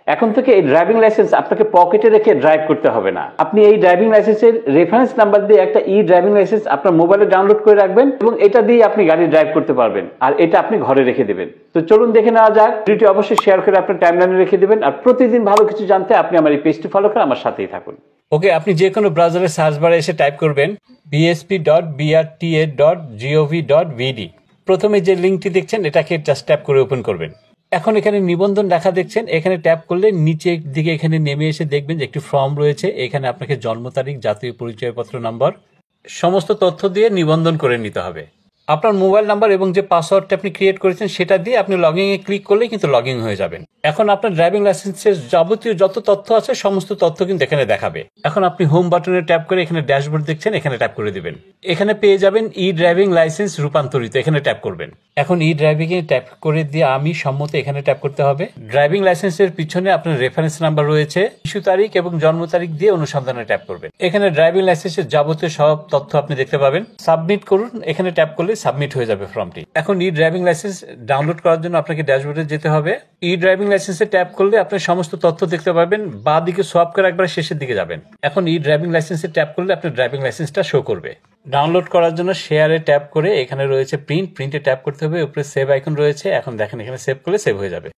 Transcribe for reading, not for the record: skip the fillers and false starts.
এখন থেকে এই ড্রাইভিং লাইসেন্স আপনাকে পকেটে রেখে ড্রাইভ করতে হবে না। আপনি এই ড্রাইভিং লাইসেন্সের রেফারেন্স নাম্বার দিয়ে একটা ড্রাইভিং লাইসেন্স আপনার মোবাইলে ডাউনলোড করে রাখবেন এবং এটা দিয়ে আপনি গাড়ি ড্রাইভ করতে পারবেন, আর এটা আপনি ঘরে রেখে দিবেন। তো চলুন দেখে নেওয়া যাক। ভিডিওটি অবশ্যই শেয়ার করে আপনার টাইমলাইনে রেখে দিবেন, আর প্রতিদিন ভালো কিছু জানতে আপনি আমার এই পেজটি ফলো করে আমার সাথেই থাকুন। ওকে, আপনি যে কোনো ব্রাউজারে সার্চ বারে এসে টাইপ করবেন bsp.brta.gov.vd। প্রথমে যে লিঙ্কটি দেখছেন এটাকে জাস্ট ট্যাপ করে ওপেন করবেন। এখন এখানে নিবন্ধন লেখা দেখছেন, এখানে ট্যাপ করলে নিচের দিকে এখানে নেমে এসে দেখবেন যে একটি ফর্ম রয়েছে। এখানে আপনাকে জন্ম তারিখ, জাতীয় পরিচয়পত্র নম্বর, সমস্ত তথ্য দিয়ে নিবন্ধন করে নিতে হবে। আপনার মোবাইল নাম্বার এবং যে পাসওয়ার্ডটা আপনি ক্রিয়েট করেছেন সেটা দিয়ে আপনি লগইন এ ক্লিক করলেই কিন্তু লগইন হয়ে যাবেন। এখন আপনার ড্রাইভিং লাইসেন্সের যাবতীয় যত তথ্য আছে সমস্ত তথ্য কিন্তু এখানে দেখাবে। এখন আপনি হোম বাটনে ট্যাপ করে এখানে ড্যাশবোর্ড দেখছেন, এখানে ট্যাপ করে দিবেন। এখানে পেয়ে যাবেন ড্রাইভিং লাইসেন্স রূপান্তরিত, এখানে ট্যাপ করবেন। এখন ড্রাইভিং এ ট্যাপ করে দিয়ে আমি সম্মত এখানে ট্যাপ করতে হবে। ড্রাইভিং লাইসেন্সের পিছনে আপনার রেফারেন্স নাম্বার রয়েছে, ইস্যু তারিখ এবং জন্ম তারিখ দিয়ে অনুসন্ধানে ট্যাপ করবেন। এখানে ড্রাইভিং লাইসেন্সের যাবতীয় সব তথ্য আপনি দেখতে পাবেন। সাবমিট করুন, এখানে ট্যাপ করলে সাবমিট হয়ে যাবে ফর্মটি। এখন ড্রাইভিং লাইসেন্স ডাউনলোড করার জন্য আপনাকে ড্যাশবোর্ডে যেতে হবে। ড্রাইভিং লাইসেন্সে ট্যাপ করলে আপনি সমস্ত তথ্য দেখতে পাবেন। বাঁ দিকে সোয়াইপ করে একবার শেষের দিকে যাবেন। এখন ড্রাইভিং লাইসেন্সে ট্যাপ করলে আপনার ড্রাইভিং লাইসেন্সটা শো করবে। ডাউনলোড করার জন্য শেয়ারে ট্যাপ করে এখানে রয়েছে প্রিন্টে ট্যাপ করতে হবে। উপরে সেভ আইকন রয়েছে, এখন দেখেন এখানে সেভ করলে সেভ হয়ে যাবে।